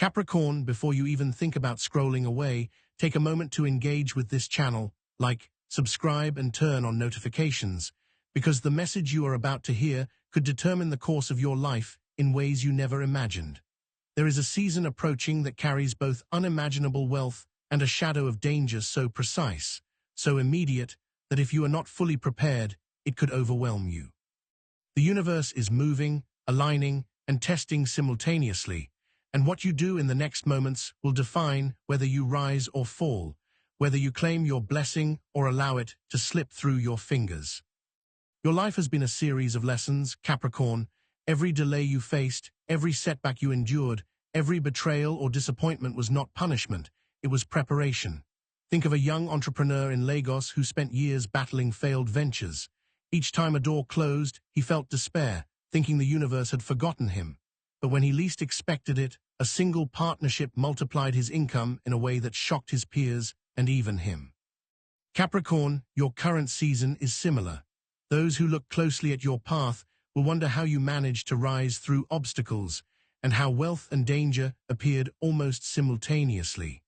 Capricorn, before you even think about scrolling away, take a moment to engage with this channel, like, subscribe and turn on notifications, because the message you are about to hear could determine the course of your life in ways you never imagined. There is a season approaching that carries both unimaginable wealth and a shadow of danger so precise, so immediate, that if you are not fully prepared, it could overwhelm you. The universe is moving, aligning, and testing simultaneously, and what you do in the next moments will define whether you rise or fall, whether you claim your blessing or allow it to slip through your fingers. Your life has been a series of lessons, Capricorn. Every delay you faced, every setback you endured, every betrayal or disappointment was not punishment, it was preparation. Think of a young entrepreneur in Lagos who spent years battling failed ventures. Each time a door closed, he felt despair, thinking the universe had forgotten him. But when he least expected it, a single partnership multiplied his income in a way that shocked his peers and even him. Capricorn, your current season is similar. Those who look closely at your path will wonder how you managed to rise through obstacles and how wealth and danger appeared almost simultaneously.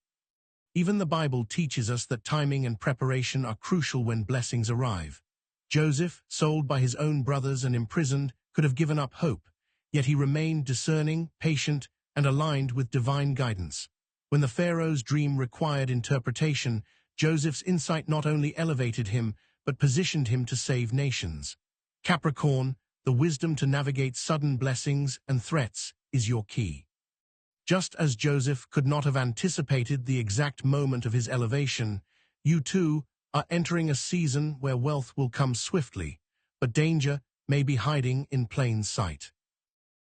Even the Bible teaches us that timing and preparation are crucial when blessings arrive. Joseph, sold by his own brothers and imprisoned, could have given up hope, yet he remained discerning, patient, and aligned with divine guidance. When the Pharaoh's dream required interpretation, Joseph's insight not only elevated him, but positioned him to save nations. Capricorn, the wisdom to navigate sudden blessings and threats is your key. Just as Joseph could not have anticipated the exact moment of his elevation, you too are entering a season where wealth will come swiftly, but danger may be hiding in plain sight.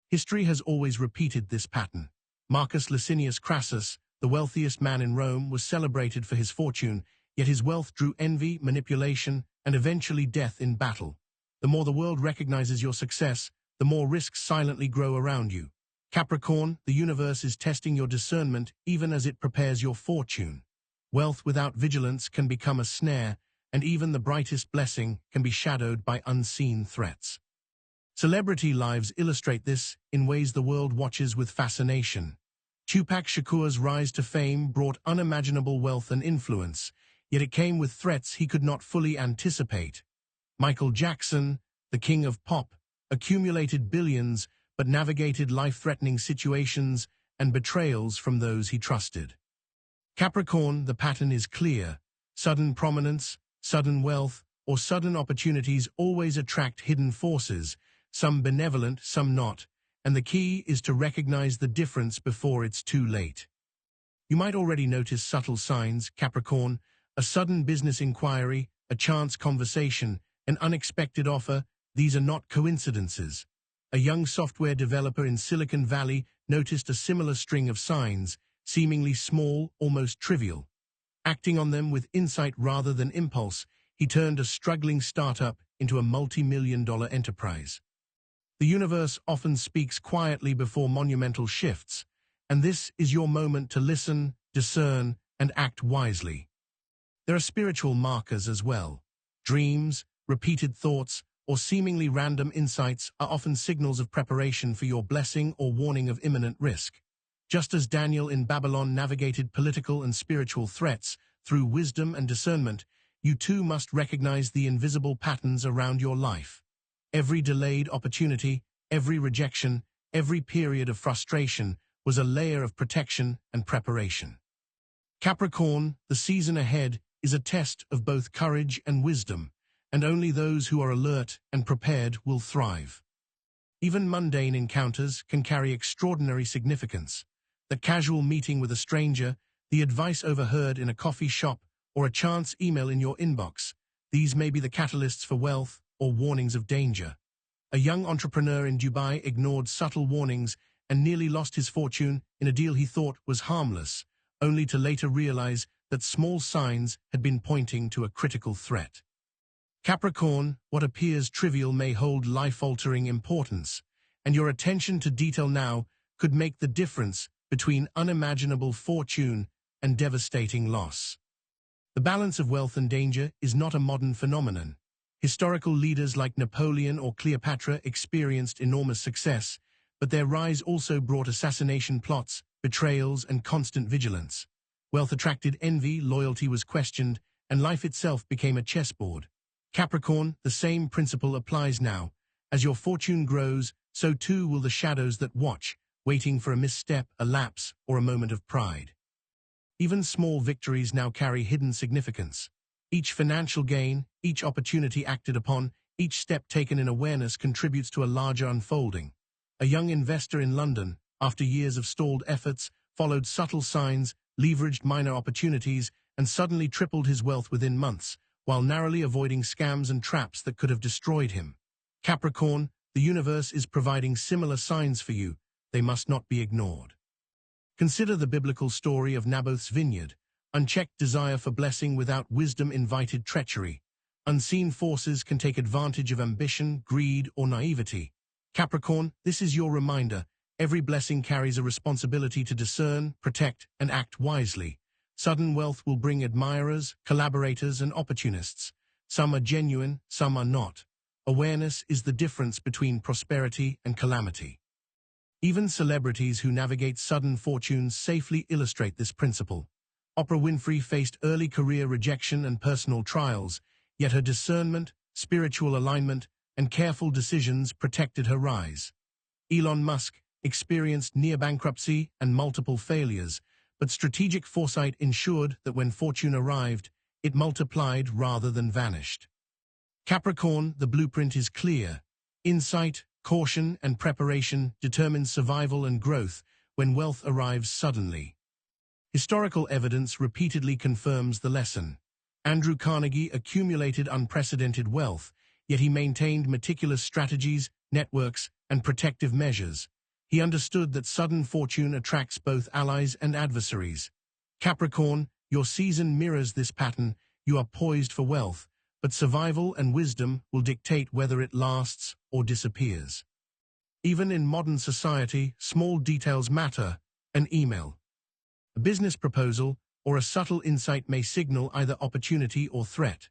History has always repeated this pattern. Marcus Licinius Crassus, the wealthiest man in Rome, was celebrated for his fortune, yet his wealth drew envy, manipulation, and eventually death in battle. The more the world recognizes your success, the more risks silently grow around you. Capricorn, the universe is testing your discernment even as it prepares your fortune. Wealth without vigilance can become a snare, and even the brightest blessing can be shadowed by unseen threats. Celebrity lives illustrate this in ways the world watches with fascination. Tupac Shakur's rise to fame brought unimaginable wealth and influence, yet it came with threats he could not fully anticipate. Michael Jackson, the king of pop, accumulated billions but navigated life-threatening situations and betrayals from those he trusted. Capricorn, the pattern is clear. Sudden prominence, sudden wealth, or sudden opportunities always attract hidden forces, some benevolent, some not, and the key is to recognize the difference before it's too late. You might already notice subtle signs, Capricorn: a sudden business inquiry, a chance conversation, an unexpected offer. These are not coincidences. A young software developer in Silicon Valley noticed a similar string of signs, seemingly small, almost trivial. Acting on them with insight rather than impulse, he turned a struggling startup into a multi-million-dollar enterprise. The universe often speaks quietly before monumental shifts, and this is your moment to listen, discern, and act wisely. There are spiritual markers as well. Dreams, repeated thoughts, or seemingly random insights are often signals of preparation for your blessing or warning of imminent risk. Just as Daniel in Babylon navigated political and spiritual threats through wisdom and discernment, you too must recognize the invisible patterns around your life. Every delayed opportunity, every rejection, every period of frustration was a layer of protection and preparation. Capricorn, the season ahead is a test of both courage and wisdom, and only those who are alert and prepared will thrive. Even mundane encounters can carry extraordinary significance. The casual meeting with a stranger, the advice overheard in a coffee shop, or a chance email in your inbox, these may be the catalysts for wealth or warnings of danger. A young entrepreneur in Dubai ignored subtle warnings and nearly lost his fortune in a deal he thought was harmless, only to later realize that small signs had been pointing to a critical threat. Capricorn, what appears trivial may hold life-altering importance, and your attention to detail now could make the difference between unimaginable fortune and devastating loss. The balance of wealth and danger is not a modern phenomenon. Historical leaders like Napoleon or Cleopatra experienced enormous success, but their rise also brought assassination plots, betrayals, and constant vigilance. Wealth attracted envy, loyalty was questioned, and life itself became a chessboard. Capricorn, the same principle applies now. As your fortune grows, so too will the shadows that watch, waiting for a misstep, a lapse, or a moment of pride. Even small victories now carry hidden significance. Each financial gain, each opportunity acted upon, each step taken in awareness contributes to a larger unfolding. A young investor in London, after years of stalled efforts, followed subtle signs, leveraged minor opportunities, and suddenly tripled his wealth within months, while narrowly avoiding scams and traps that could have destroyed him. Capricorn, the universe is providing similar signs for you. They must not be ignored. Consider the biblical story of Naboth's vineyard. Unchecked desire for blessing without wisdom invited treachery. Unseen forces can take advantage of ambition, greed, or naivety. Capricorn, this is your reminder. Every blessing carries a responsibility to discern, protect, and act wisely. Sudden wealth will bring admirers, collaborators, and opportunists. Some are genuine, some are not. Awareness is the difference between prosperity and calamity. Even celebrities who navigate sudden fortunes safely illustrate this principle. Oprah Winfrey faced early career rejection and personal trials, yet her discernment, spiritual alignment, and careful decisions protected her rise. Elon Musk experienced near bankruptcy and multiple failures, but strategic foresight ensured that when fortune arrived, it multiplied rather than vanished. Capricorn, the blueprint is clear. Insight, caution, and preparation determine survival and growth when wealth arrives suddenly. Historical evidence repeatedly confirms the lesson. Andrew Carnegie accumulated unprecedented wealth, yet he maintained meticulous strategies, networks, and protective measures. He understood that sudden fortune attracts both allies and adversaries. Capricorn, your season mirrors this pattern. You are poised for wealth, but survival and wisdom will dictate whether it lasts or disappears. Even in modern society, small details matter. An email, a business proposal, or a subtle insight may signal either opportunity or threat.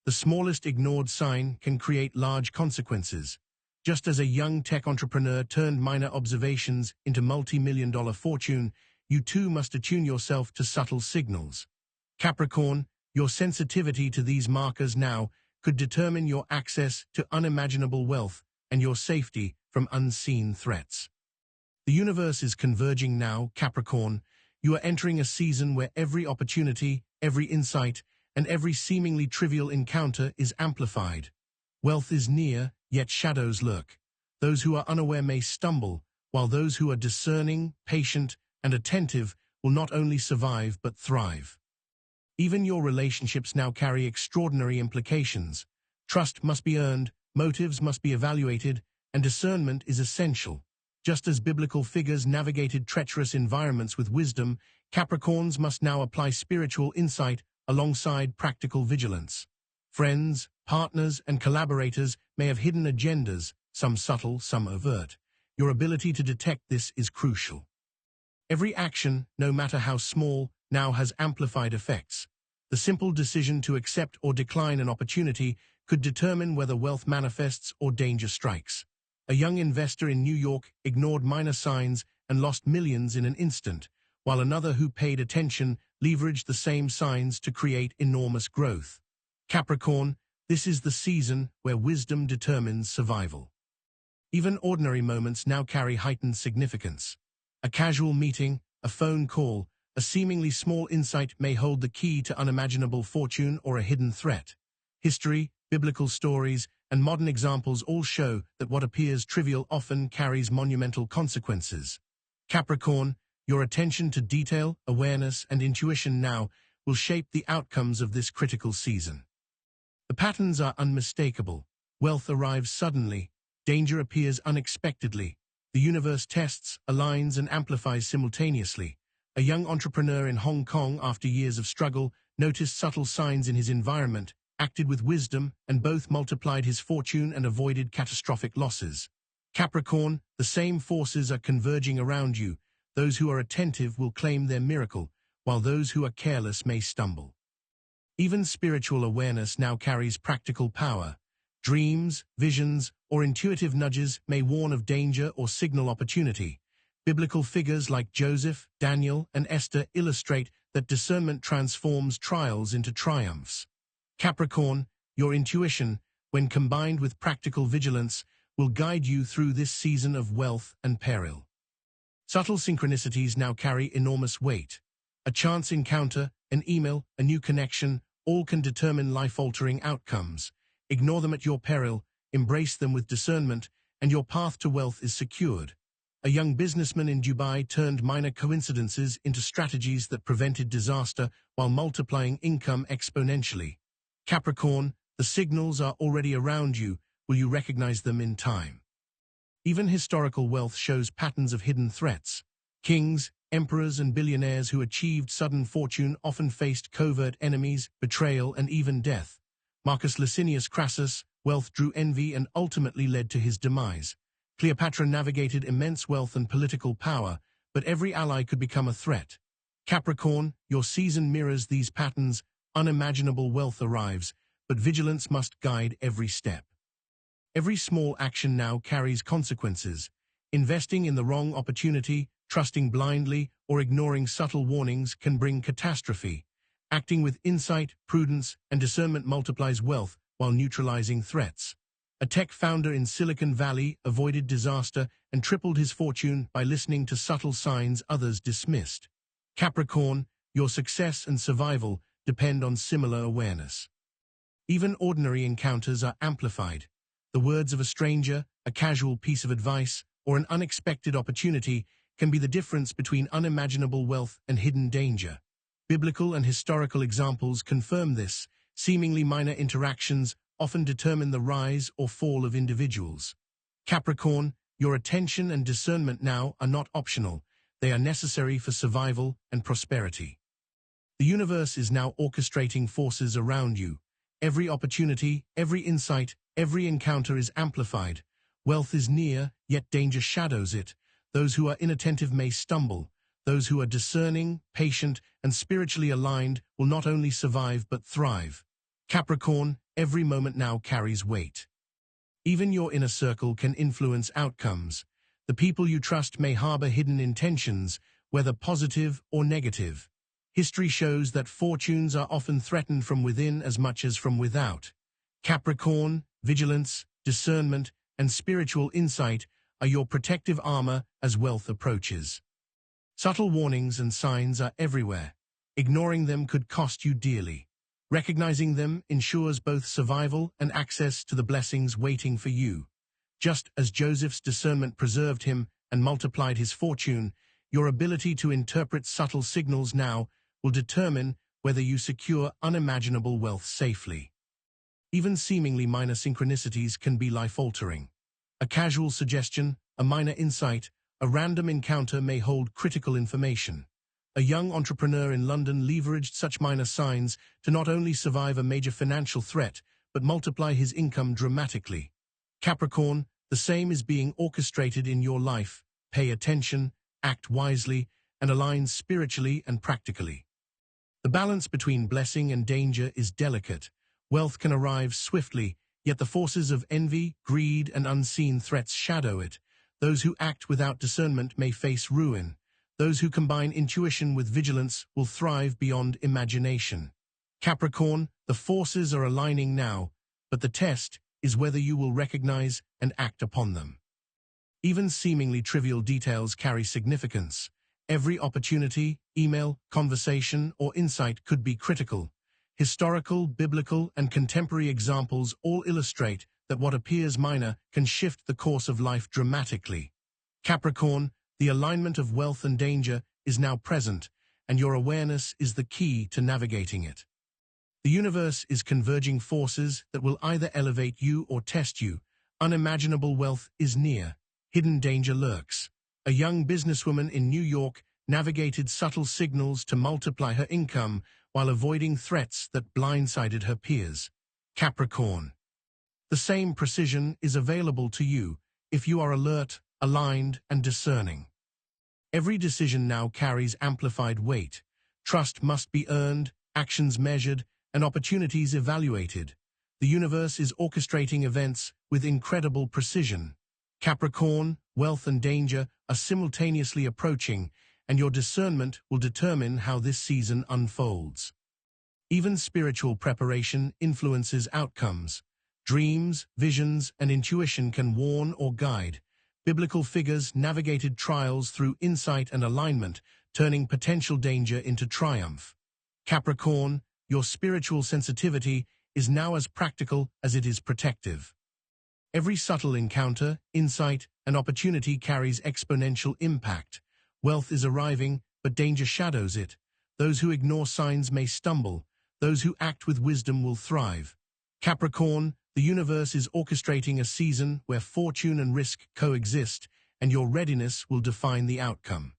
The smallest ignored sign can create large consequences. Just as a young tech entrepreneur turned minor observations into multi-million-dollar fortune, you too must attune yourself to subtle signals. Capricorn, your sensitivity to these markers now could determine your access to unimaginable wealth and your safety from unseen threats. The universe is converging now, Capricorn. You are entering a season where every opportunity, every insight, and every seemingly trivial encounter is amplified. Wealth is near, yet shadows lurk. Those who are unaware may stumble, while those who are discerning, patient, and attentive will not only survive but thrive. Even your relationships now carry extraordinary implications. Trust must be earned, motives must be evaluated, and discernment is essential. Just as biblical figures navigated treacherous environments with wisdom, Capricorns must now apply spiritual insight alongside practical vigilance. Friends, partners, and collaborators may have hidden agendas, some subtle, some overt. Your ability to detect this is crucial. Every action, no matter how small, now has amplified effects. The simple decision to accept or decline an opportunity could determine whether wealth manifests or danger strikes. A young investor in New York ignored minor signs and lost millions in an instant, while another who paid attention leveraged the same signs to create enormous growth. Capricorn, this is the season where wisdom determines survival. Even ordinary moments now carry heightened significance. A casual meeting, a phone call, a seemingly small insight may hold the key to unimaginable fortune or a hidden threat. History, biblical stories, and modern examples all show that what appears trivial often carries monumental consequences. Capricorn, your attention to detail, awareness, and intuition now will shape the outcomes of this critical season. The patterns are unmistakable. Wealth arrives suddenly. Danger appears unexpectedly. The universe tests, aligns, and amplifies simultaneously. A young entrepreneur in Hong Kong, after years of struggle, noticed subtle signs in his environment, acted with wisdom, and both multiplied his fortune and avoided catastrophic losses. Capricorn, the same forces are converging around you. Those who are attentive will claim their miracle, while those who are careless may stumble. Even spiritual awareness now carries practical power. Dreams, visions, or intuitive nudges may warn of danger or signal opportunity. Biblical figures like Joseph, Daniel, and Esther illustrate that discernment transforms trials into triumphs. Capricorn, your intuition, when combined with practical vigilance, will guide you through this season of wealth and peril. Subtle synchronicities now carry enormous weight. A chance encounter, an email, a new connection, all can determine life-altering outcomes. Ignore them at your peril, embrace them with discernment, and your path to wealth is secured. A young businessman in Dubai turned minor coincidences into strategies that prevented disaster while multiplying income exponentially. Capricorn, the signals are already around you. Will you recognize them in time? Even historical wealth shows patterns of hidden threats. Kings, emperors, and billionaires who achieved sudden fortune often faced covert enemies, betrayal, and even death. Marcus Licinius Crassus, wealth drew envy and ultimately led to his demise. Cleopatra navigated immense wealth and political power, but every ally could become a threat. Capricorn, your season mirrors these patterns. Unimaginable wealth arrives, but vigilance must guide every step. Every small action now carries consequences. Investing in the wrong opportunity, trusting blindly, or ignoring subtle warnings can bring catastrophe. Acting with insight, prudence, and discernment multiplies wealth while neutralizing threats. A tech founder in Silicon Valley avoided disaster and tripled his fortune by listening to subtle signs others dismissed. Capricorn, your success and survival depend on similar awareness. Even ordinary encounters are amplified. The words of a stranger, a casual piece of advice, or an unexpected opportunity can be the difference between unimaginable wealth and hidden danger. Biblical and historical examples confirm this. Seemingly minor interactions often determine the rise or fall of individuals. Capricorn, your attention and discernment now are not optional. They are necessary for survival and prosperity. The universe is now orchestrating forces around you. Every opportunity, every insight, every encounter is amplified. Wealth is near, yet danger shadows it. Those who are inattentive may stumble. Those who are discerning, patient, and spiritually aligned will not only survive but thrive. Capricorn, every moment now carries weight. Even your inner circle can influence outcomes. The people you trust may harbor hidden intentions, whether positive or negative. History shows that fortunes are often threatened from within as much as from without. Capricorn, vigilance, discernment, and spiritual insight are your protective armor as wealth approaches. Subtle warnings and signs are everywhere. Ignoring them could cost you dearly. Recognizing them ensures both survival and access to the blessings waiting for you. Just as Joseph's discernment preserved him and multiplied his fortune, your ability to interpret subtle signals now will determine whether you secure unimaginable wealth safely. Even seemingly minor synchronicities can be life-altering. A casual suggestion, a minor insight, a random encounter may hold critical information. A young entrepreneur in London leveraged such minor signs to not only survive a major financial threat, but multiply his income dramatically. Capricorn, the same is being orchestrated in your life. Pay attention, act wisely, and align spiritually and practically. The balance between blessing and danger is delicate. Wealth can arrive swiftly, yet the forces of envy, greed, and unseen threats shadow it. Those who act without discernment may face ruin. Those who combine intuition with vigilance will thrive beyond imagination. Capricorn, the forces are aligning now, but the test is whether you will recognize and act upon them. Even seemingly trivial details carry significance. Every opportunity, email, conversation, or insight could be critical. Historical, biblical, and contemporary examples all illustrate that what appears minor can shift the course of life dramatically. Capricorn, the alignment of wealth and danger is now present, and your awareness is the key to navigating it. The universe is converging forces that will either elevate you or test you. Unimaginable wealth is near. Hidden danger lurks. A young businesswoman in New York navigated subtle signals to multiply her income while avoiding threats that blindsided her peers. Capricorn. The same precision is available to you if you are alert, aligned, and discerning. Every decision now carries amplified weight. Trust must be earned, actions measured, and opportunities evaluated. The universe is orchestrating events with incredible precision. Capricorn, wealth and danger are simultaneously approaching, and your discernment will determine how this season unfolds. Even spiritual preparation influences outcomes. Dreams, visions, and intuition can warn or guide. Biblical figures navigated trials through insight and alignment, turning potential danger into triumph. Capricorn, your spiritual sensitivity is now as practical as it is protective. Every subtle encounter, insight, and opportunity carries exponential impact. Wealth is arriving, but danger shadows it. Those who ignore signs may stumble. Those who act with wisdom will thrive. Capricorn, the universe is orchestrating a season where fortune and risk coexist, and your readiness will define the outcome.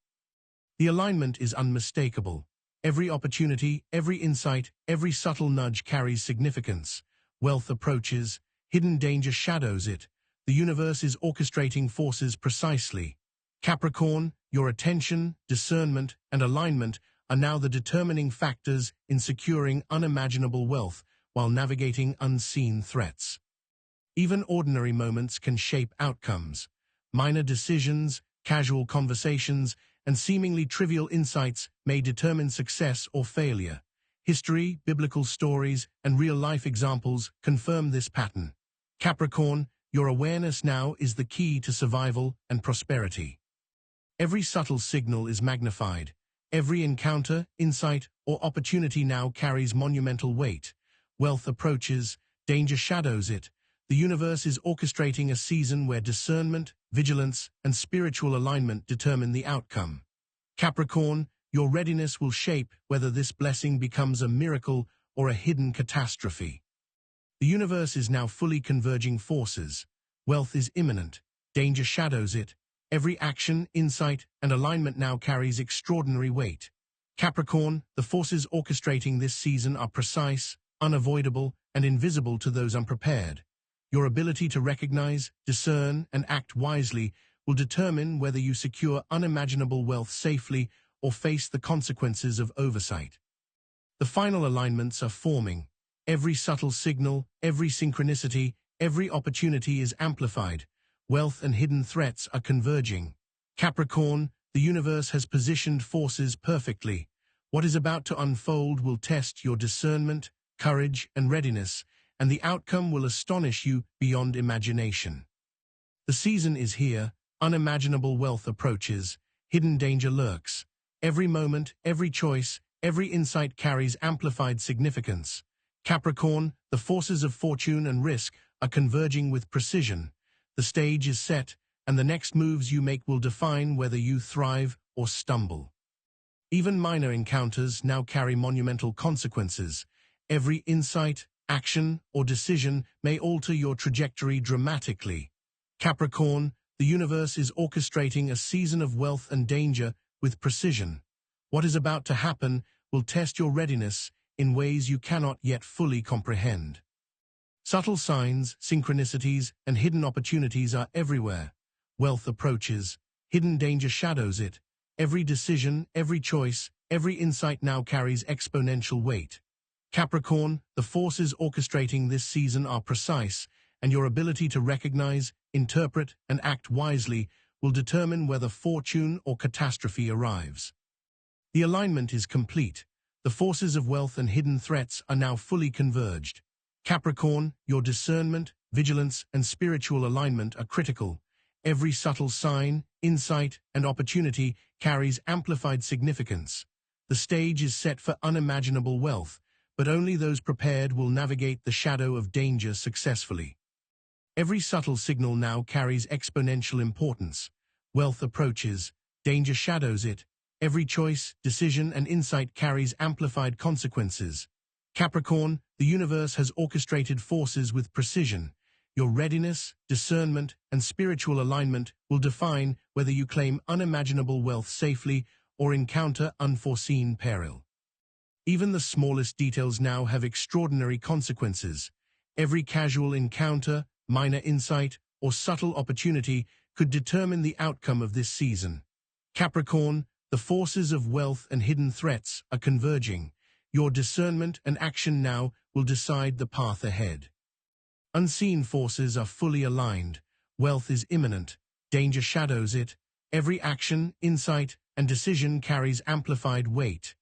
The alignment is unmistakable. Every opportunity, every insight, every subtle nudge carries significance. Wealth approaches, hidden danger shadows it. The universe is orchestrating forces precisely. Capricorn, your attention, discernment, and alignment are now the determining factors in securing unimaginable wealth while navigating unseen threats. Even ordinary moments can shape outcomes. Minor decisions, casual conversations, and seemingly trivial insights may determine success or failure. History, biblical stories, and real-life examples confirm this pattern. Capricorn, your awareness now is the key to survival and prosperity. Every subtle signal is magnified. Every encounter, insight, or opportunity now carries monumental weight. Wealth approaches, danger shadows it. The universe is orchestrating a season where discernment, vigilance, and spiritual alignment determine the outcome. Capricorn, your readiness will shape whether this blessing becomes a miracle or a hidden catastrophe. The universe is now fully converging forces. Wealth is imminent. Danger shadows it. Every action, insight, and alignment now carries extraordinary weight. Capricorn, the forces orchestrating this season are precise, unavoidable, and invisible to those unprepared. Your ability to recognize, discern, and act wisely will determine whether you secure unimaginable wealth safely or face the consequences of oversight. The final alignments are forming. Every subtle signal, every synchronicity, every opportunity is amplified. Wealth and hidden threats are converging. Capricorn, the universe has positioned forces perfectly. What is about to unfold will test your discernment, courage, and readiness, and the outcome will astonish you beyond imagination. The season is here, unimaginable wealth approaches, hidden danger lurks. Every moment, every choice, every insight carries amplified significance. Capricorn, the forces of fortune and risk are converging with precision. The stage is set, and the next moves you make will define whether you thrive or stumble. Even minor encounters now carry monumental consequences. Every insight, action, or decision may alter your trajectory dramatically. Capricorn, the universe is orchestrating a season of wealth and danger with precision. What is about to happen will test your readiness in ways you cannot yet fully comprehend. Subtle signs, synchronicities, and hidden opportunities are everywhere. Wealth approaches, hidden danger shadows it. Every decision, every choice, every insight now carries exponential weight. Capricorn, the forces orchestrating this season are precise, and your ability to recognize, interpret, and act wisely will determine whether fortune or catastrophe arrives. The alignment is complete. The forces of wealth and hidden threats are now fully converged. Capricorn, your discernment, vigilance, and spiritual alignment are critical. Every subtle sign, insight, and opportunity carries amplified significance. The stage is set for unimaginable wealth, but only those prepared will navigate the shadow of danger successfully. Every subtle signal now carries exponential importance. Wealth approaches, danger shadows it. Every choice, decision, and insight carries amplified consequences. Capricorn, the universe has orchestrated forces with precision. Your readiness, discernment, and spiritual alignment will define whether you claim unimaginable wealth safely or encounter unforeseen peril. Even the smallest details now have extraordinary consequences. Every casual encounter, minor insight, or subtle opportunity could determine the outcome of this season. Capricorn, the forces of wealth and hidden threats are converging. Your discernment and action now will decide the path ahead. Unseen forces are fully aligned. Wealth is imminent. Danger shadows it. Every action, insight, and decision carries amplified weight.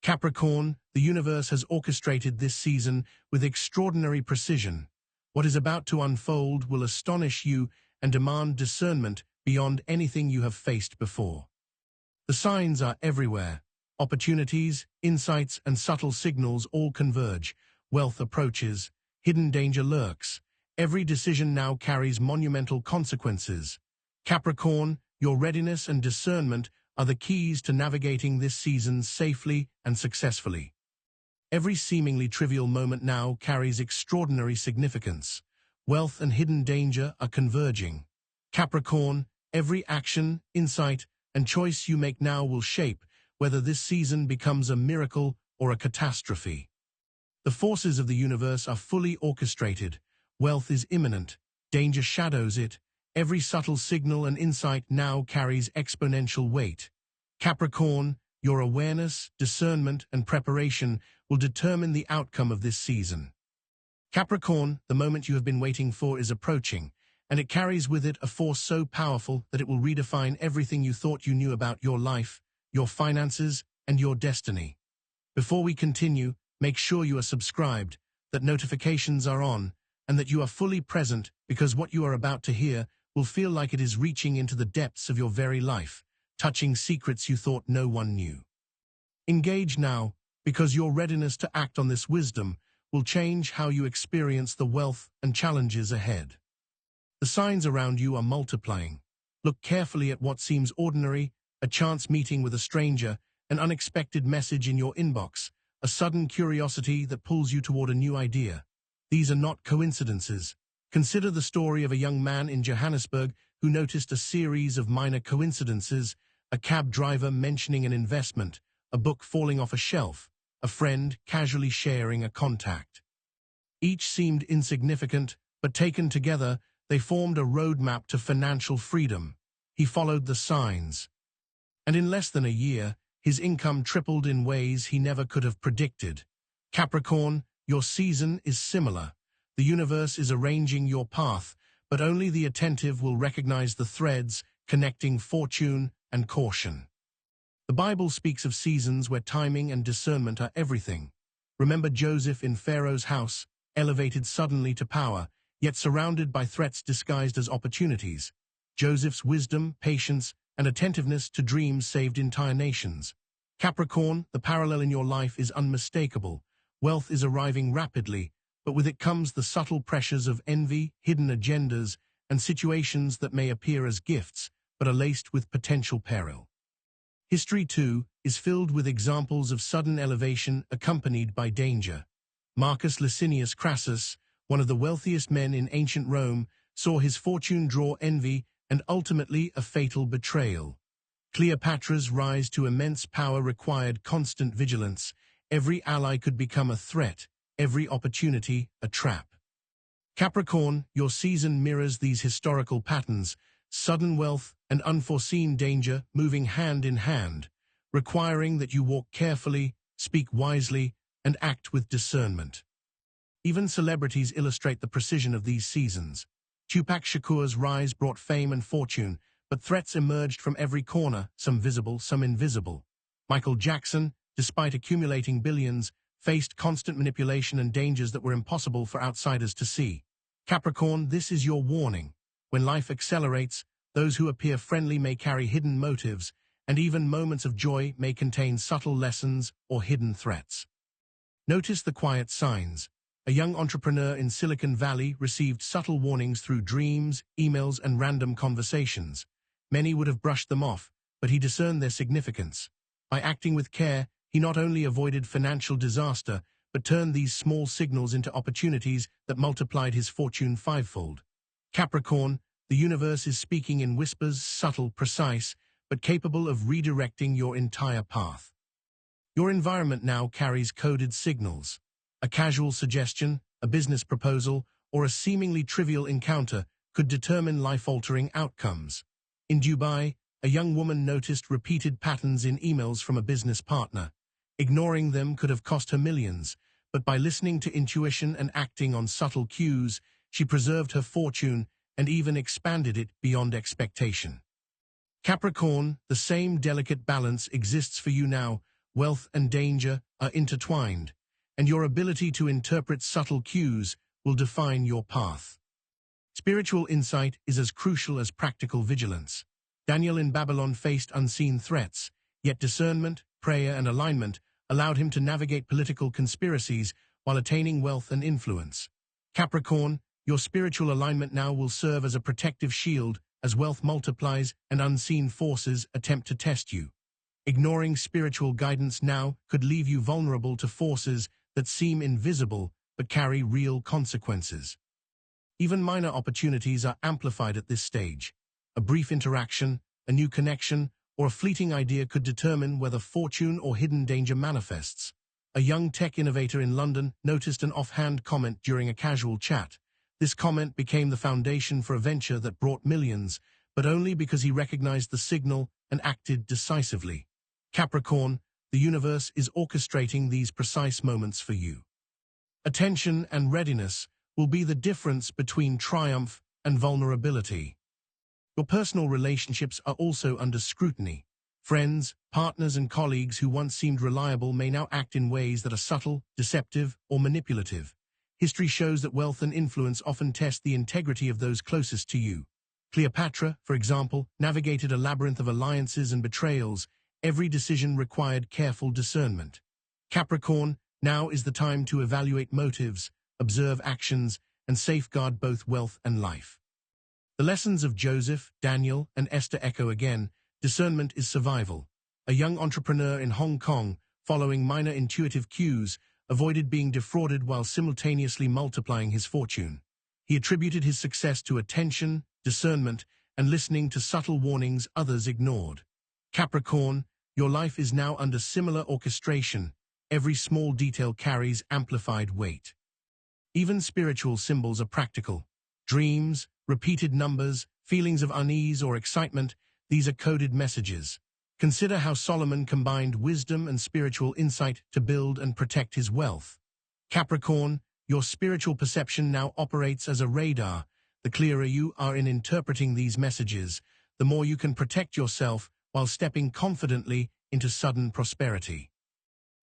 Capricorn, the universe has orchestrated this season with extraordinary precision. What is about to unfold will astonish you and demand discernment beyond anything you have faced before. The signs are everywhere. Opportunities, insights, and subtle signals all converge. Wealth approaches. Hidden danger lurks. Every decision now carries monumental consequences. Capricorn, your readiness and discernment are the keys to navigating this season safely and successfully. Every seemingly trivial moment now carries extraordinary significance. Wealth and hidden danger are converging. Capricorn, every action, insight, and choice you make now will shape whether this season becomes a miracle or a catastrophe. The forces of the universe are fully orchestrated. Wealth is imminent. Danger shadows it. Every subtle signal and insight now carries exponential weight. Capricorn, your awareness, discernment, and preparation will determine the outcome of this season. Capricorn, the moment you have been waiting for is approaching, and it carries with it a force so powerful that it will redefine everything you thought you knew about your life, your finances, and your destiny. Before we continue, make sure you are subscribed, that notifications are on, and that you are fully present, because what you are about to hear will feel like it is reaching into the depths of your very life, touching secrets you thought no one knew. Engage now, because your readiness to act on this wisdom will change how you experience the wealth and challenges ahead. The signs around you are multiplying. Look carefully at what seems ordinary: a chance meeting with a stranger, an unexpected message in your inbox, a sudden curiosity that pulls you toward a new idea. These are not coincidences. Consider the story of a young man in Johannesburg who noticed a series of minor coincidences: a cab driver mentioning an investment, a book falling off a shelf, a friend casually sharing a contact. Each seemed insignificant, but taken together, they formed a roadmap to financial freedom. He followed the signs, and in less than a year, his income tripled in ways he never could have predicted. Capricorn, your season is similar. The universe is arranging your path, but only the attentive will recognize the threads connecting fortune and caution. The Bible speaks of seasons where timing and discernment are everything. Remember Joseph in Pharaoh's house, elevated suddenly to power, yet surrounded by threats disguised as opportunities. Joseph's wisdom, patience, and attentiveness to dreams saved entire nations. Capricorn, the parallel in your life is unmistakable. Wealth is arriving rapidly, but with it comes the subtle pressures of envy, hidden agendas, and situations that may appear as gifts, but are laced with potential peril. History, too, is filled with examples of sudden elevation accompanied by danger. Marcus Licinius Crassus, one of the wealthiest men in ancient Rome, saw his fortune draw envy and ultimately a fatal betrayal. Cleopatra's rise to immense power required constant vigilance. Every ally could become a threat, every opportunity a trap. Capricorn, your season mirrors these historical patterns: sudden wealth and unforeseen danger moving hand in hand, requiring that you walk carefully, speak wisely, and act with discernment. Even celebrities illustrate the precision of these seasons. Tupac Shakur's rise brought fame and fortune, but threats emerged from every corner, some visible, some invisible. Michael Jackson, despite accumulating billions, faced constant manipulation and dangers that were impossible for outsiders to see. Capricorn, this is your warning. When life accelerates, those who appear friendly may carry hidden motives, and even moments of joy may contain subtle lessons or hidden threats. Notice the quiet signs. A young entrepreneur in Silicon Valley received subtle warnings through dreams, emails, and random conversations. Many would have brushed them off, but he discerned their significance. By acting with care, he not only avoided financial disaster, but turned these small signals into opportunities that multiplied his fortune fivefold. Capricorn, the universe is speaking in whispers, subtle, precise, but capable of redirecting your entire path. Your environment now carries coded signals. A casual suggestion, a business proposal, or a seemingly trivial encounter could determine life-altering outcomes. In Dubai, a young woman noticed repeated patterns in emails from a business partner. Ignoring them could have cost her millions, but by listening to intuition and acting on subtle cues, she preserved her fortune and even expanded it beyond expectation. Capricorn, the same delicate balance exists for you now. Wealth and danger are intertwined, and your ability to interpret subtle cues will define your path. Spiritual insight is as crucial as practical vigilance. Daniel in Babylon faced unseen threats, yet discernment, prayer, and alignment allowed him to navigate political conspiracies while attaining wealth and influence. Capricorn, your spiritual alignment now will serve as a protective shield as wealth multiplies and unseen forces attempt to test you. Ignoring spiritual guidance now could leave you vulnerable to forces that seem invisible but carry real consequences. Even minor opportunities are amplified at this stage. A brief interaction, a new connection, or a fleeting idea could determine whether fortune or hidden danger manifests. A young tech innovator in London noticed an offhand comment during a casual chat. This comment became the foundation for a venture that brought millions, but only because he recognized the signal and acted decisively. Capricorn, the universe is orchestrating these precise moments for you. Attention and readiness will be the difference between triumph and vulnerability. Your personal relationships are also under scrutiny. Friends, partners, and colleagues who once seemed reliable may now act in ways that are subtle, deceptive, or manipulative. History shows that wealth and influence often test the integrity of those closest to you. Cleopatra, for example, navigated a labyrinth of alliances and betrayals. Every decision required careful discernment. Capricorn, now is the time to evaluate motives, observe actions, and safeguard both wealth and life. The lessons of Joseph, Daniel, and Esther echo again. Discernment is survival. A young entrepreneur in Hong Kong, following minor intuitive cues, avoided being defrauded while simultaneously multiplying his fortune. He attributed his success to attention, discernment, and listening to subtle warnings others ignored. Capricorn, your life is now under similar orchestration. Every small detail carries amplified weight. Even spiritual symbols are practical. Dreams, repeated numbers, feelings of unease or excitement, these are coded messages. Consider how Solomon combined wisdom and spiritual insight to build and protect his wealth. Capricorn, your spiritual perception now operates as a radar. The clearer you are in interpreting these messages, the more you can protect yourself while stepping confidently into sudden prosperity.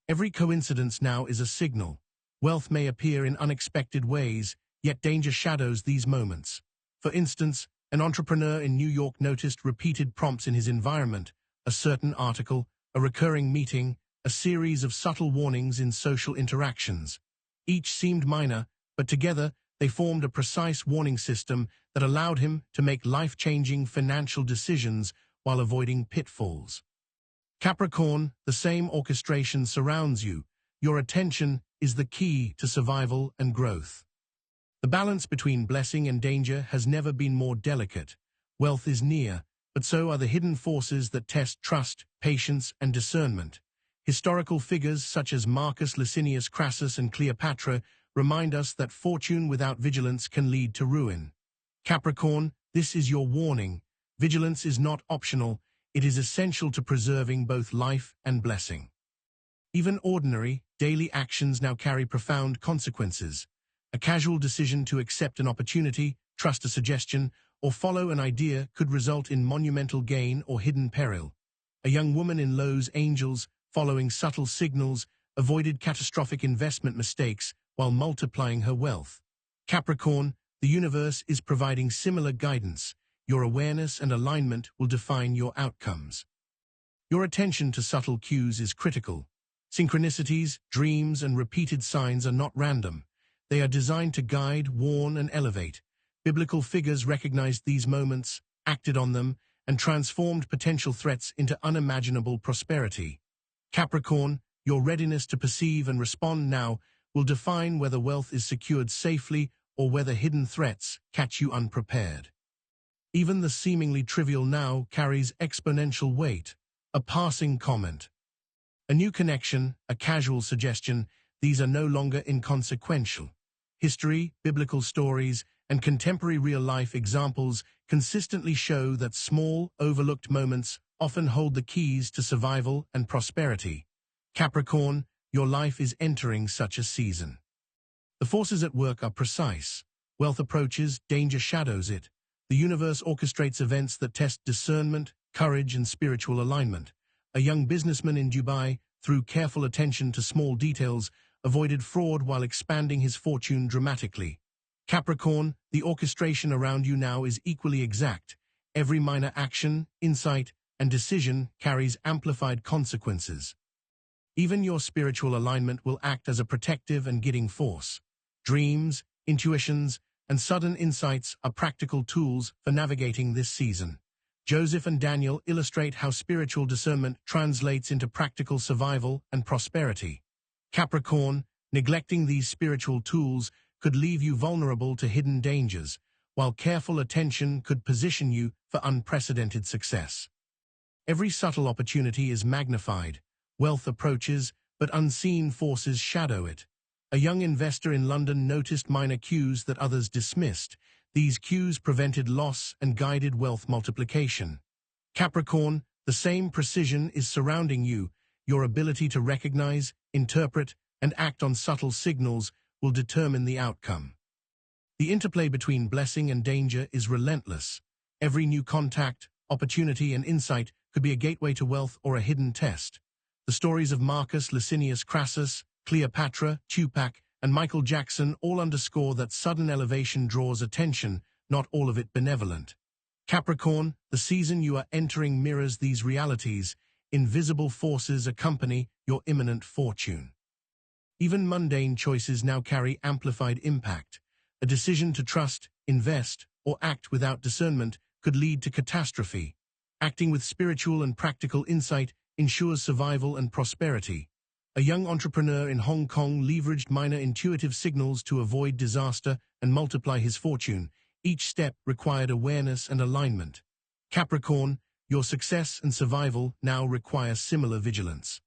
Every coincidence now is a signal. Wealth may appear in unexpected ways, yet danger shadows these moments. For instance, an entrepreneur in New York noticed repeated prompts in his environment, a certain article, a recurring meeting, a series of subtle warnings in social interactions. Each seemed minor, but together they formed a precise warning system that allowed him to make life-changing financial decisions while avoiding pitfalls. Capricorn, the same orchestration surrounds you. Your attention is the key to survival and growth. The balance between blessing and danger has never been more delicate. Wealth is near, but so are the hidden forces that test trust, patience, and discernment. Historical figures such as Marcus Licinius Crassus and Cleopatra remind us that fortune without vigilance can lead to ruin. Capricorn, this is your warning. Vigilance is not optional. It is essential to preserving both life and blessing. Even ordinary, daily actions now carry profound consequences. A casual decision to accept an opportunity, trust a suggestion, or follow an idea could result in monumental gain or hidden peril. A young woman in Los Angeles, following subtle signals, avoided catastrophic investment mistakes while multiplying her wealth. Capricorn, the universe is providing similar guidance. Your awareness and alignment will define your outcomes. Your attention to subtle cues is critical. Synchronicities, dreams, and repeated signs are not random. They are designed to guide, warn, and elevate. Biblical figures recognized these moments, acted on them, and transformed potential threats into unimaginable prosperity. Capricorn, your readiness to perceive and respond now will define whether wealth is secured safely or whether hidden threats catch you unprepared. Even the seemingly trivial now carries exponential weight. A passing comment, a new connection, a casual suggestion, these are no longer inconsequential. History, biblical stories, and contemporary real-life examples consistently show that small, overlooked moments often hold the keys to survival and prosperity. Capricorn, your life is entering such a season. The forces at work are precise. Wealth approaches, danger shadows it. The universe orchestrates events that test discernment, courage, and spiritual alignment. A young businessman in Dubai, through careful attention to small details, avoided fraud while expanding his fortune dramatically. Capricorn, the orchestration around you now is equally exact. Every minor action, insight, and decision carries amplified consequences. Even your spiritual alignment will act as a protective and guiding force. Dreams, intuitions, and sudden insights are practical tools for navigating this season. Joseph and Daniel illustrate how spiritual discernment translates into practical survival and prosperity. Capricorn, neglecting these spiritual tools could leave you vulnerable to hidden dangers, while careful attention could position you for unprecedented success. Every subtle opportunity is magnified. Wealth approaches, but unseen forces shadow it. A young investor in London noticed minor cues that others dismissed. These cues prevented loss and guided wealth multiplication. Capricorn, the same precision is surrounding you. Your ability to recognize, interpret, and act on subtle signals will determine the outcome. The interplay between blessing and danger is relentless. Every new contact, opportunity, and insight could be a gateway to wealth or a hidden test. The stories of Marcus Licinius Crassus, Cleopatra, Tupac, and Michael Jackson all underscore that sudden elevation draws attention, not all of it benevolent. Capricorn, the season you are entering mirrors these realities. Invisible forces accompany your imminent fortune. Even mundane choices now carry amplified impact. A decision to trust, invest, or act without discernment could lead to catastrophe. Acting with spiritual and practical insight ensures survival and prosperity. A young entrepreneur in Hong Kong leveraged minor intuitive signals to avoid disaster and multiply his fortune. Each step required awareness and alignment. Capricorn, your success and survival now require similar vigilance.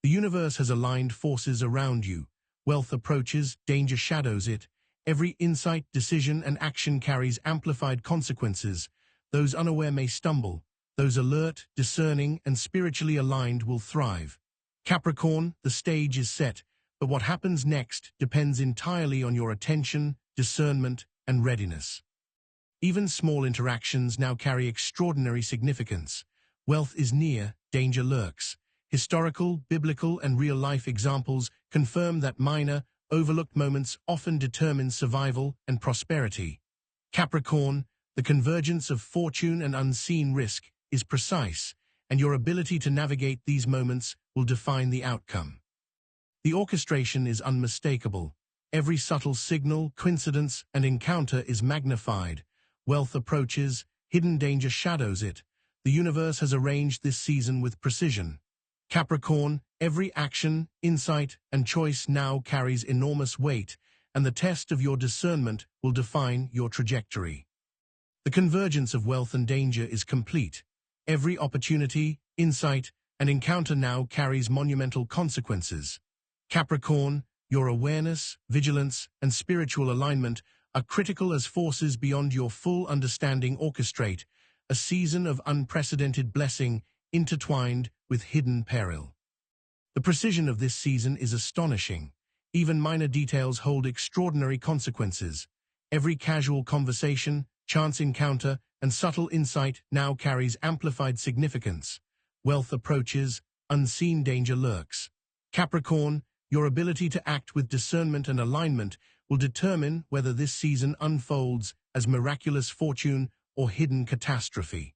The universe has aligned forces around you. Wealth approaches, danger shadows it. Every insight, decision, and action carries amplified consequences. Those unaware may stumble. Those alert, discerning, and spiritually aligned will thrive. Capricorn, the stage is set, but what happens next depends entirely on your attention, discernment, and readiness. Even small interactions now carry extraordinary significance. Wealth is near, danger lurks. Historical, biblical, and real-life examples confirm that minor, overlooked moments often determine survival and prosperity. Capricorn, the convergence of fortune and unseen risk is precise, and your ability to navigate these moments will define the outcome. The orchestration is unmistakable. Every subtle signal, coincidence, and encounter is magnified. Wealth approaches, hidden danger shadows it. The universe has arranged this season with precision. Capricorn, every action, insight, and choice now carries enormous weight, and the test of your discernment will define your trajectory. The convergence of wealth and danger is complete. Every opportunity, insight, and encounter now carries monumental consequences. Capricorn, your awareness, vigilance, and spiritual alignment are critical as forces beyond your full understanding orchestrate, a season of unprecedented blessing intertwined with hidden peril. The precision of this season is astonishing. Even minor details hold extraordinary consequences. Every casual conversation, chance encounter, and subtle insight now carries amplified significance. Wealth approaches, unseen danger lurks. Capricorn, your ability to act with discernment and alignment will determine whether this season unfolds as miraculous fortune or hidden catastrophe.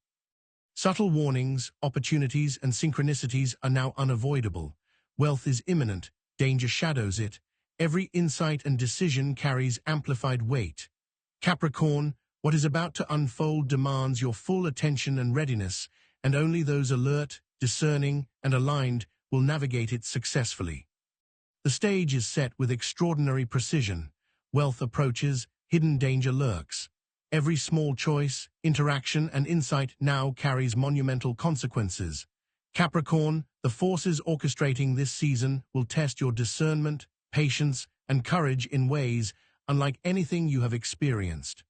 Subtle warnings, opportunities, and synchronicities are now unavoidable. Wealth is imminent, danger shadows it. Every insight and decision carries amplified weight. Capricorn, what is about to unfold demands your full attention and readiness, and only those alert, discerning, and aligned will navigate it successfully. The stage is set with extraordinary precision. Wealth approaches, hidden danger lurks. Every small choice, interaction, and insight now carries monumental consequences. Capricorn, the forces orchestrating this season will test your discernment, patience, and courage in ways unlike anything you have experienced.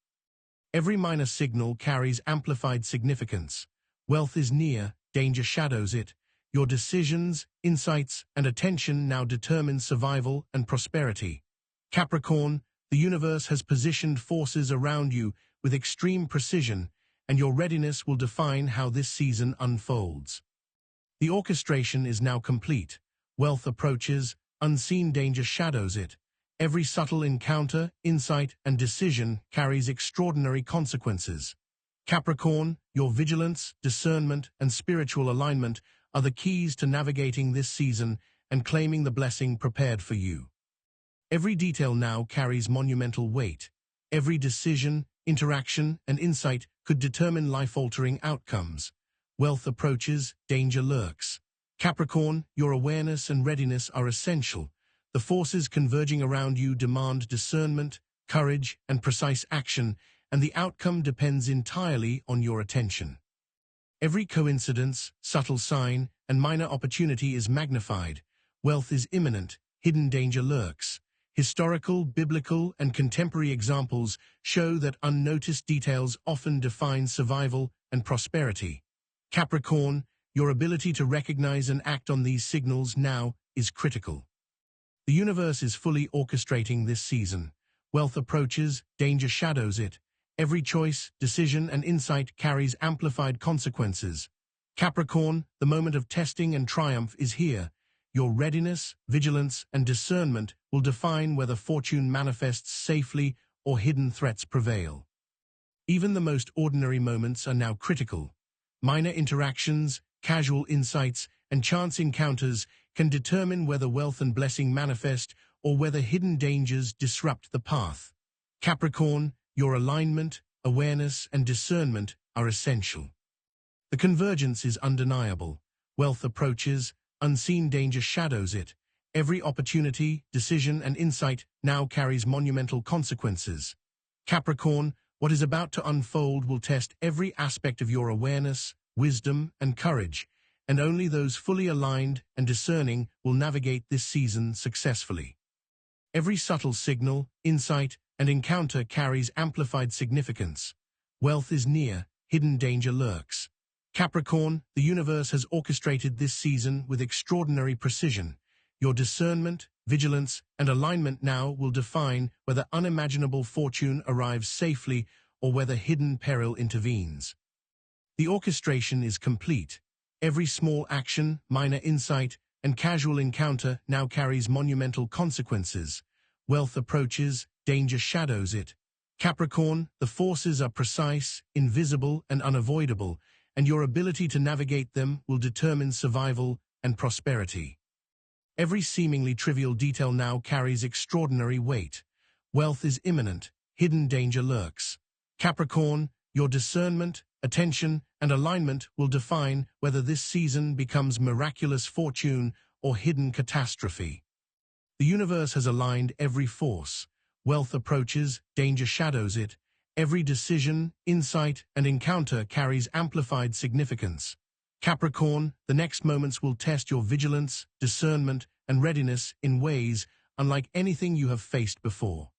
Every minor signal carries amplified significance. Wealth is near, danger shadows it. Your decisions, insights, and attention now determine survival and prosperity. Capricorn, the universe has positioned forces around you with extreme precision, and your readiness will define how this season unfolds. The orchestration is now complete. Wealth approaches, unseen danger shadows it. Every subtle encounter, insight, and decision carries extraordinary consequences. Capricorn, your vigilance, discernment, and spiritual alignment are the keys to navigating this season and claiming the blessing prepared for you. Every detail now carries monumental weight. Every decision, interaction, and insight could determine life-altering outcomes. Wealth approaches, danger lurks. Capricorn, your awareness and readiness are essential. The forces converging around you demand discernment, courage, and precise action, and the outcome depends entirely on your attention. Every coincidence, subtle sign, and minor opportunity is magnified. Wealth is imminent, hidden danger lurks. Historical, biblical, and contemporary examples show that unnoticed details often define survival and prosperity. Capricorn, your ability to recognize and act on these signals now is critical. The universe is fully orchestrating this season. Wealth approaches, danger shadows it. Every choice, decision, and insight carries amplified consequences. Capricorn, the moment of testing and triumph is here. Your readiness, vigilance, and discernment will define whether fortune manifests safely or hidden threats prevail. Even the most ordinary moments are now critical. Minor interactions, casual insights, and chance encounters can determine whether wealth and blessing manifest or whether hidden dangers disrupt the path. Capricorn, your alignment, awareness, and discernment are essential. The convergence is undeniable. Wealth approaches, unseen danger shadows it. Every opportunity, decision, and insight now carries monumental consequences. Capricorn, what is about to unfold will test every aspect of your awareness, wisdom, and courage, and only those fully aligned and discerning will navigate this season successfully. Every subtle signal, insight, and encounter carries amplified significance. Wealth is near, hidden danger lurks. Capricorn, the universe has orchestrated this season with extraordinary precision. Your discernment, vigilance, and alignment now will define whether unimaginable fortune arrives safely or whether hidden peril intervenes. The orchestration is complete. Every small action, minor insight, and casual encounter now carries monumental consequences. Wealth approaches, danger shadows it. Capricorn, the forces are precise, invisible, and unavoidable, and your ability to navigate them will determine survival and prosperity. Every seemingly trivial detail now carries extraordinary weight. Wealth is imminent, hidden danger lurks. Capricorn, your discernment, attention, and alignment will define whether this season becomes miraculous fortune or hidden catastrophe. The universe has aligned every force. Wealth approaches, danger shadows it. Every decision, insight, and encounter carries amplified significance. Capricorn, the next moments will test your vigilance, discernment, and readiness in ways unlike anything you have faced before.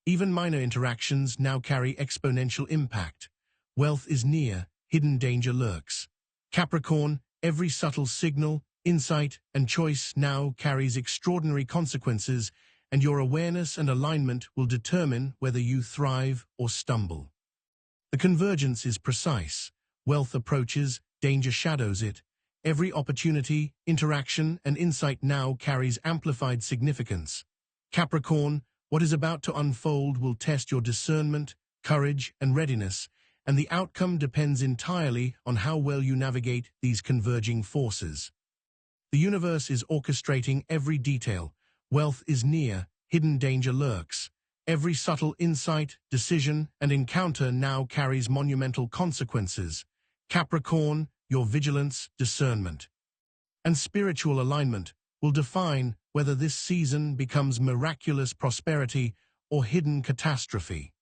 Even minor interactions now carry exponential impact. Wealth is near, hidden danger lurks. Capricorn, every subtle signal, insight, and choice now carries extraordinary consequences, and your awareness and alignment will determine whether you thrive or stumble. The convergence is precise. Wealth approaches, danger shadows it. Every opportunity, interaction, and insight now carries amplified significance. Capricorn, what is about to unfold will test your discernment, courage, and readiness, and the outcome depends entirely on how well you navigate these converging forces. The universe is orchestrating every detail. Wealth is near, hidden danger lurks. Every subtle insight, decision, and encounter now carries monumental consequences. Capricorn, your vigilance, discernment, and spiritual alignment will define whether this season becomes miraculous prosperity or hidden catastrophe.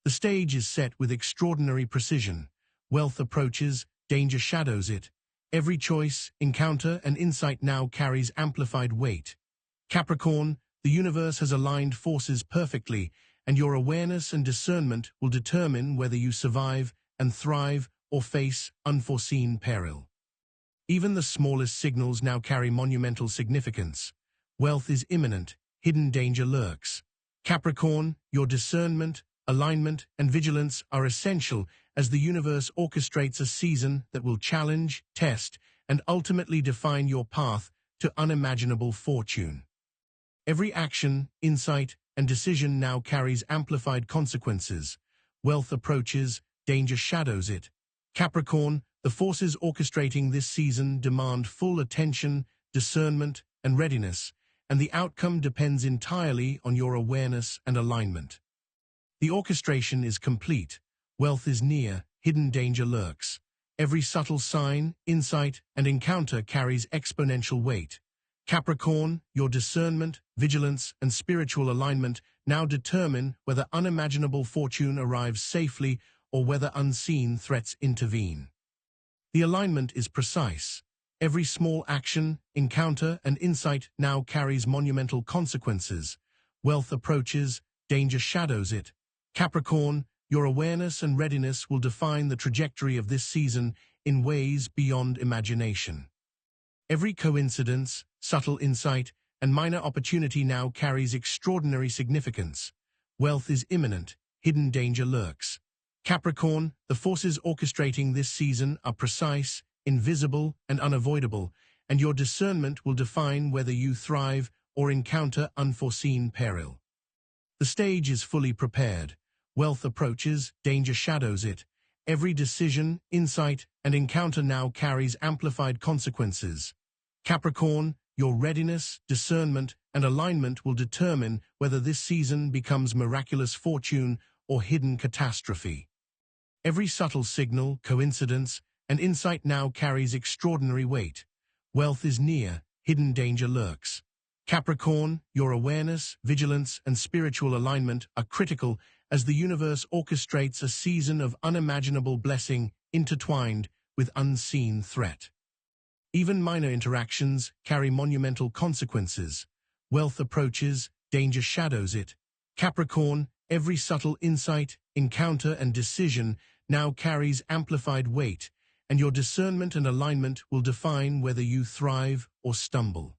The stage is set with extraordinary precision. Wealth approaches, danger shadows it. Every choice, encounter, and insight now carries amplified weight. Capricorn, the universe has aligned forces perfectly, and your awareness and discernment will determine whether you survive and thrive or face unforeseen peril. Even the smallest signals now carry monumental significance. Wealth is imminent, hidden danger lurks. Capricorn, your discernment, alignment, and vigilance are essential as the universe orchestrates a season that will challenge, test, and ultimately define your path to unimaginable fortune. Every action, insight, and decision now carries amplified consequences. Wealth approaches, danger shadows it. Capricorn, the forces orchestrating this season demand full attention, discernment, and readiness, and the outcome depends entirely on your awareness and alignment. The orchestration is complete. Wealth is near, hidden danger lurks. Every subtle sign, insight, and encounter carries exponential weight. Capricorn, your discernment, vigilance, and spiritual alignment now determine whether unimaginable fortune arrives safely or whether unseen threats intervene. The alignment is precise. Every small action, encounter, and insight now carries monumental consequences. Wealth approaches, danger shadows it. Capricorn, your awareness and readiness will define the trajectory of this season in ways beyond imagination. Every coincidence, subtle insight, and minor opportunity now carries extraordinary significance. Wealth is imminent, hidden danger lurks. Capricorn, the forces orchestrating this season are precise, invisible, and unavoidable, and your discernment will define whether you thrive or encounter unforeseen peril. The stage is fully prepared. Wealth approaches, danger shadows it. Every decision, insight, and encounter now carries amplified consequences. Capricorn, your readiness, discernment, and alignment will determine whether this season becomes miraculous fortune or hidden catastrophe. Every subtle signal, coincidence, and insight now carries extraordinary weight. Wealth is near, hidden danger lurks. Capricorn, your awareness, vigilance, and spiritual alignment are critical as the universe orchestrates a season of unimaginable blessing intertwined with unseen threat. Even minor interactions carry monumental consequences. Wealth approaches, danger shadows it. Capricorn, every subtle insight, encounter, and decision now carries amplified weight, and your discernment and alignment will define whether you thrive or stumble.